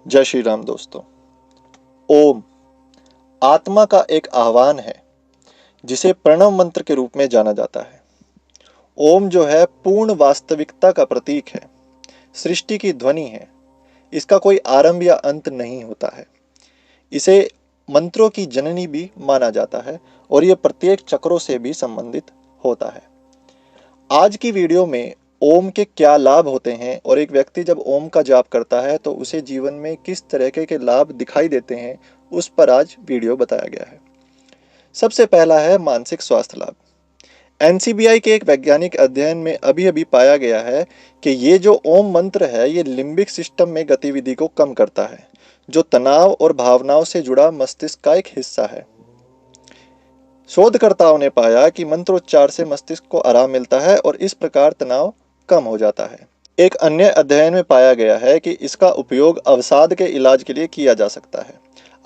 जय श्री राम दोस्तों। ओम आत्मा का एक आह्वान है जिसे प्रणव मंत्र के रूप में जाना जाता है। ओम जो है पूर्ण वास्तविकता का प्रतीक है, सृष्टि की ध्वनि है। इसका कोई आरंभ या अंत नहीं होता है। इसे मंत्रों की जननी भी माना जाता है और यह प्रत्येक चक्रों से भी संबंधित होता है। आज की वीडियो में ओम के क्या लाभ होते हैं और एक व्यक्ति जब ओम का जाप करता है तो उसे जीवन में किस तरह के लाभ दिखाई देते हैं, उस पर आज वीडियो बताया गया है। सबसे पहला है मानसिक स्वास्थ्य लाभ। एनसीबीआई के एक वैज्ञानिक अध्ययन में अभी अभी पाया गया है कि ये जो ओम मंत्र है ये लिम्बिक सिस्टम में गतिविधि को कम करता है, जो तनाव और भावनाओं से जुड़ा मस्तिष्क का एक हिस्सा है। शोधकर्ताओं ने पाया कि मंत्रोच्चार से मस्तिष्क को आराम मिलता है और इस प्रकार तनाव कम हो जाता है। एक अन्य अध्ययन में पाया गया है कि इसका उपयोग अवसाद के इलाज के लिए किया जा सकता है।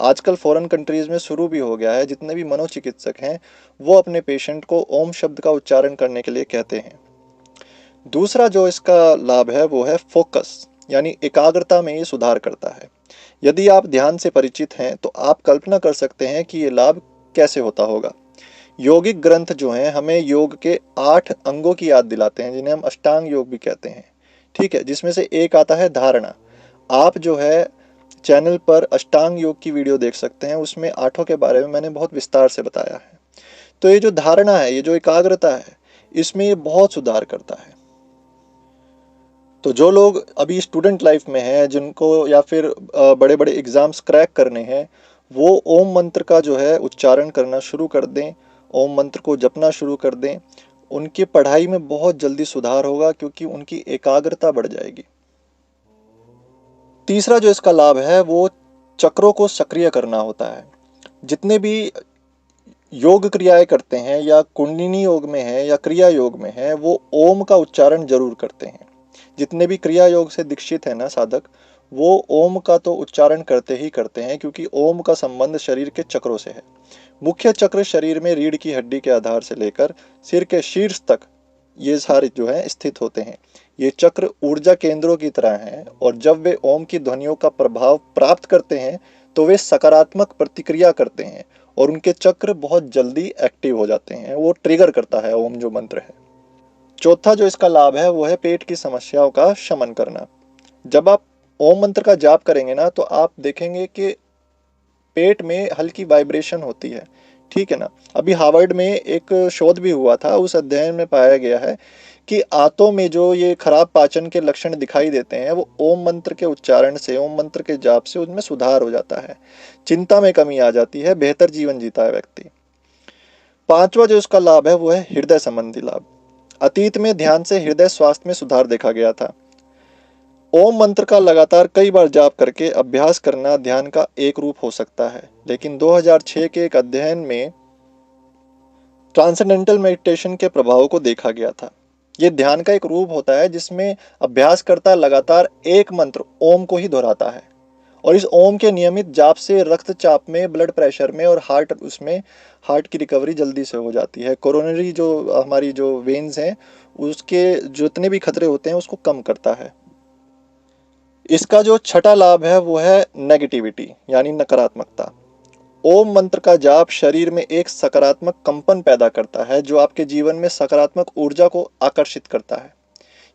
आजकल फॉरेन कंट्रीज में शुरू भी हो गया है। जितने भी मनोचिकित्सक हैं वो अपने पेशेंट को ओम शब्द का उच्चारण करने के लिए कहते हैं। दूसरा जो इसका लाभ है वो है फोकस, यानी एकाग्रता में ये सुधार करता है। यदि आप ध्यान से परिचित हैं तो आप कल्पना कर सकते हैं कि ये लाभ कैसे होता होगा। योगिक ग्रंथ जो हैं हमें योग के 8 अंगों की याद दिलाते हैं, जिन्हें हम अष्टांग योग भी कहते हैं। ठीक है, जिसमें से एक आता है धारणा। आप जो है चैनल पर अष्टांग योग की वीडियो देख सकते हैं, उसमें 8 के बारे में मैंने बहुत विस्तार से बताया है। तो ये जो धारणा है, ये जो एकाग्रता है, इसमें ये बहुत सुधार करता है। तो जो लोग अभी स्टूडेंट लाइफ में हैं, जिनको या फिर बड़े बड़े एग्जाम्स क्रैक करने हैं, वो ओम मंत्र का जो है उच्चारण करना शुरू कर दें, ओम मंत्र को जपना शुरू कर दें। उनकी पढ़ाई में बहुत जल्दी सुधार होगा क्योंकि उनकी एकाग्रता बढ़ जाएगी। तीसरा जो इसका लाभ है वो चक्रों को सक्रिय करना होता है। जितने भी योग क्रियाएं करते हैं या कुंडलिनी योग में है या क्रिया योग में है, वो ओम का उच्चारण जरूर करते हैं। जितने भी क्रिया योग से दीक्षित है ना साधक, वो ओम का तो उच्चारण करते ही करते हैं, क्योंकि ओम का संबंध शरीर के चक्रों से है। मुख्य चक्र शरीर में रीढ़ की हड्डी के आधार से लेकर सिर के शीर्ष तक ये सारे जो है स्थित होते हैं। ये चक्र ऊर्जा केंद्रों की तरह हैं और जब वे ओम की ध्वनियों का प्रभाव प्राप्त करते हैं तो वे सकारात्मक प्रतिक्रिया करते हैं और उनके चक्र बहुत जल्दी एक्टिव हो जाते हैं। वो ट्रिगर करता है ओम जो मंत्र है। चौथा जो इसका लाभ है वो है पेट की समस्याओं का शमन करना। जब आप ओम मंत्र का जाप करेंगे ना तो आप देखेंगे कि पेट में हल्की वाइब्रेशन होती है। ठीक है ना। अभी हार्वर्ड में एक शोध भी हुआ था, उस अध्ययन में पाया गया है कि आंतों में जो ये खराब पाचन के लक्षण दिखाई देते हैं वो ओम मंत्र के उच्चारण से, ओम मंत्र के जाप से उनमें सुधार हो जाता है। चिंता में कमी आ जाती है, बेहतर जीवन जीता है व्यक्ति। पांचवा जो इसका लाभ है वो है हृदय संबंधी लाभ। अतीत में ध्यान से हृदय स्वास्थ्य में सुधार देखा गया था। ओम मंत्र का लगातार कई बार जाप करके अभ्यास करना ध्यान का एक रूप हो सकता है, लेकिन 2006 के एक अध्ययन में ट्रांसेंडेंटल मेडिटेशन के प्रभाव को देखा गया था। यह ध्यान का एक रूप होता है जिसमें अभ्यासकर्ता लगातार एक मंत्र ओम को ही दोहराता है और इस ओम के नियमित जाप से रक्तचाप में, ब्लड प्रेशर में और हार्ट की रिकवरी जल्दी से हो जाती है। कोरोनरी जो हमारी जो वेन्स हैं उसके जितने भी खतरे होते हैं उसको कम करता है। इसका जो छठा लाभ है वो है नेगेटिविटी, यानी नकारात्मकता। ओम मंत्र का जाप शरीर में एक सकारात्मक कंपन पैदा करता है जो आपके जीवन में सकारात्मक ऊर्जा को आकर्षित करता है।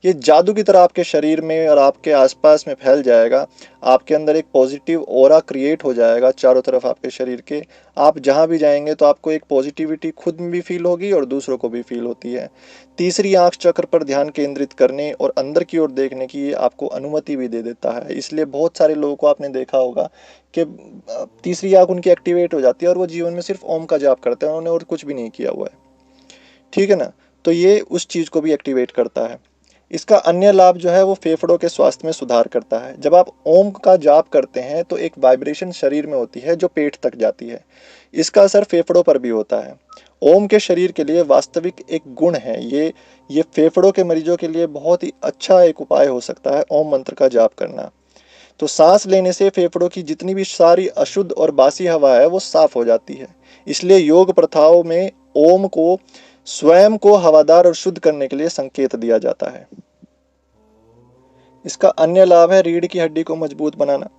ये जादू की तरह आपके शरीर में और आपके आसपास में फैल जाएगा। आपके अंदर एक पॉजिटिव ऑरा क्रिएट हो जाएगा चारों तरफ आपके शरीर के। आप जहां भी जाएंगे तो आपको एक पॉजिटिविटी खुद में भी फील होगी और दूसरों को भी फील होती है। तीसरी आंख चक्र पर ध्यान केंद्रित करने और अंदर की ओर देखने की आपको अनुमति भी दे देता है। इसलिए बहुत सारे लोगों को आपने देखा होगा कि तीसरी आंख उनकी एक्टिवेट हो जाती है और वो जीवन में सिर्फ ओम का जाप करते हैं, उन्होंने और कुछ भी नहीं किया हुआ है। ठीक है ना। तो ये उस चीज को भी एक्टिवेट करता है। इसका अन्य लाभ जो है वो फेफड़ों के स्वास्थ्य में सुधार करता है। जब आप ओम का जाप करते हैं तो एक वाइब्रेशन शरीर में होती है जो पेट तक जाती है। इसका असर फेफड़ों पर भी होता है। ओम के शरीर के लिए वास्तविक एक गुण है। ये फेफड़ों के मरीजों के लिए बहुत ही अच्छा एक उपाय हो सकता है ओम मंत्र का जाप करना। तो सांस लेने से फेफड़ों की जितनी भी सारी अशुद्ध और बासी हवा है वो साफ हो जाती है। इसलिए योग प्रथाओं में ओम को स्वयं को हवादार और शुद्ध करने के लिए संकेत दिया जाता है। इसका अन्य लाभ है रीढ़ की हड्डी को मजबूत बनाना।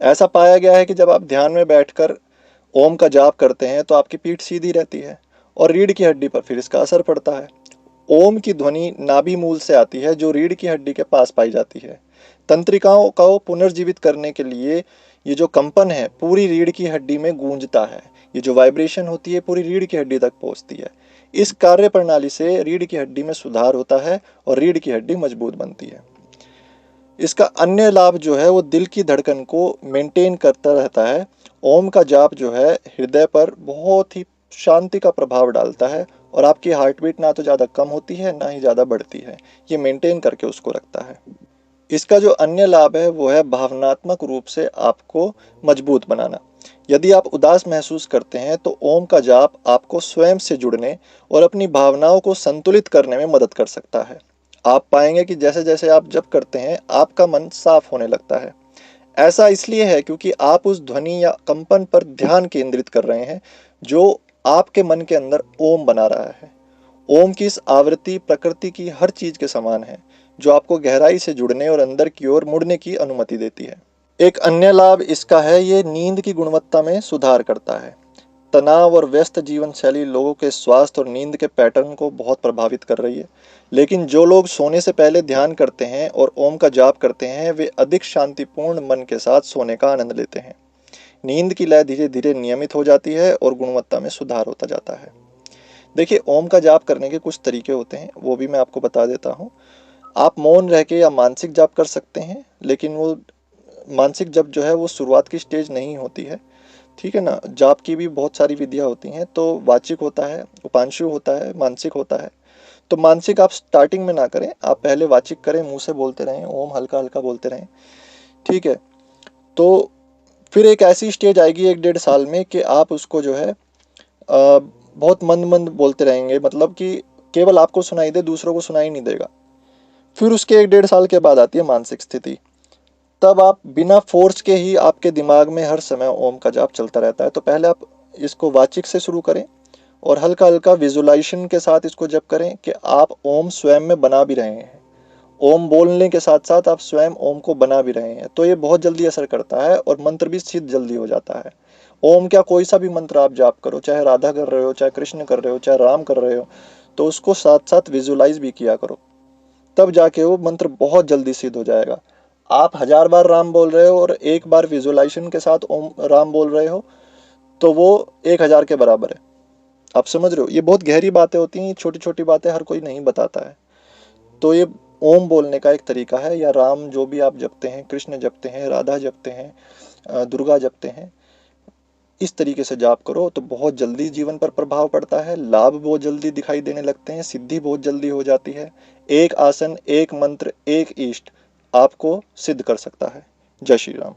ऐसा पाया गया है कि जब आप ध्यान में बैठकर ओम का जाप करते हैं तो आपकी पीठ सीधी रहती है और रीढ़ की हड्डी पर फिर इसका असर पड़ता है। ओम की ध्वनि नाभि मूल से आती है जो रीढ़ की हड्डी के पास पाई जाती है। तंत्रिकाओं को पुनर्जीवित करने के लिए ये जो कंपन है पूरी रीढ़ की हड्डी में गूंजता है। ये जो वाइब्रेशन होती है पूरी रीढ़ की हड्डी तक पहुंचती है। इस कार्य प्रणाली से रीढ़ की हड्डी में सुधार होता है और रीढ़ की हड्डी मजबूत बनती है। इसका अन्य लाभ जो है वो दिल की धड़कन को मेंटेन करता रहता है। ओम का जाप जो है हृदय पर बहुत ही शांति का प्रभाव डालता है और आपकी हार्ट बीट ना तो ज़्यादा कम होती है ना ही ज़्यादा बढ़ती है। ये मेंटेन करके उसको रखता है। इसका जो अन्य लाभ है वो है भावनात्मक रूप से आपको मजबूत बनाना। यदि आप उदास महसूस करते हैं तो ओम का जाप आपको स्वयं से जुड़ने और अपनी भावनाओं को संतुलित करने में मदद कर सकता है। आप पाएंगे कि जैसे जैसे आप जप करते हैं आपका मन साफ होने लगता है। ऐसा इसलिए है क्योंकि आप उस ध्वनि या कंपन पर ध्यान केंद्रित कर रहे हैं जो आपके मन के अंदर ओम बना रहा है। ओम की इस आवृत्ति प्रकृति की हर चीज के समान है जो आपको गहराई से जुड़ने और अंदर की ओर मुड़ने की अनुमति देती है। एक अन्य लाभ इसका है ये नींद की गुणवत्ता में सुधार करता है। तनाव और व्यस्त जीवन शैली लोगों के स्वास्थ्य और नींद के पैटर्न को बहुत प्रभावित कर रही है। लेकिन जो लोग सोने से पहले ध्यान करते हैं और ओम का जाप करते हैं वे अधिक शांतिपूर्ण मन के साथ सोने का आनंद लेते हैं। नींद की लय धीरे धीरे नियमित हो जाती है और गुणवत्ता में सुधार होता जाता है। देखिए, ओम का जाप करने के कुछ तरीके होते हैं, वो भी मैं आपको बता देता हूँ। आप मौन रह के या मानसिक जाप कर सकते हैं, लेकिन वो मानसिक जप जो है वो शुरुआत की स्टेज नहीं होती है। ठीक है ना। जाप की भी बहुत सारी विधियाँ होती हैं। तो वाचिक होता है, उपांशु होता है, मानसिक होता है। तो मानसिक आप स्टार्टिंग में ना करें, आप पहले वाचिक करें, मुंह से बोलते रहें, ओम हल्का हल्का बोलते रहें। ठीक है। तो फिर एक ऐसी स्टेज आएगी 1-1.5 साल में कि आप उसको जो है बहुत मंद मंद बोलते रहेंगे, मतलब कि केवल आपको सुनाई दे, दूसरों को सुनाई नहीं देगा। फिर उसके 1-1.5 साल के बाद आती है मानसिक स्थिति। तब आप बिना फोर्स के ही आपके दिमाग में हर समय ओम का जाप चलता रहता है। तो पहले आप इसको वाचिक से शुरू करें और हल्का हल्का विजुलाइजेशन के साथ इसको जप करें कि आप ओम स्वयं में बना भी रहे हैं। ओम बोलने के साथ साथ आप स्वयं ओम को बना भी रहे हैं। तो ये बहुत जल्दी असर करता है और मंत्र भी सिद्ध जल्दी हो जाता है। ओम क्या, कोई सा भी मंत्र आप जाप करो, चाहे राधा कर रहे हो, चाहे कृष्ण कर रहे हो, चाहे राम कर रहे हो, तो उसको साथ साथ विजुलाइज भी किया करो। तब जाके वो मंत्र बहुत जल्दी सिद्ध हो जाएगा। आप 1000 बार राम बोल रहे हो और एक बार विजुलाइजेशन के साथ ओम राम बोल रहे हो तो वो 1000 के बराबर है। आप समझ रहे हो। ये बहुत गहरी बातें होती हैं, छोटी छोटी बातें हर कोई नहीं बताता है। तो ये ओम बोलने का एक तरीका है, या राम जो भी आप जपते हैं, कृष्ण जपते हैं, राधा जपते हैं, दुर्गा जपते हैं, इस तरीके से जाप करो तो बहुत जल्दी जीवन पर प्रभाव पड़ता है। लाभ बहुत जल्दी दिखाई देने लगते हैं, सिद्धि बहुत जल्दी हो जाती है। एक आसन, एक मंत्र, एक इष्ट आपको सिद्ध कर सकता है। जय श्री राम।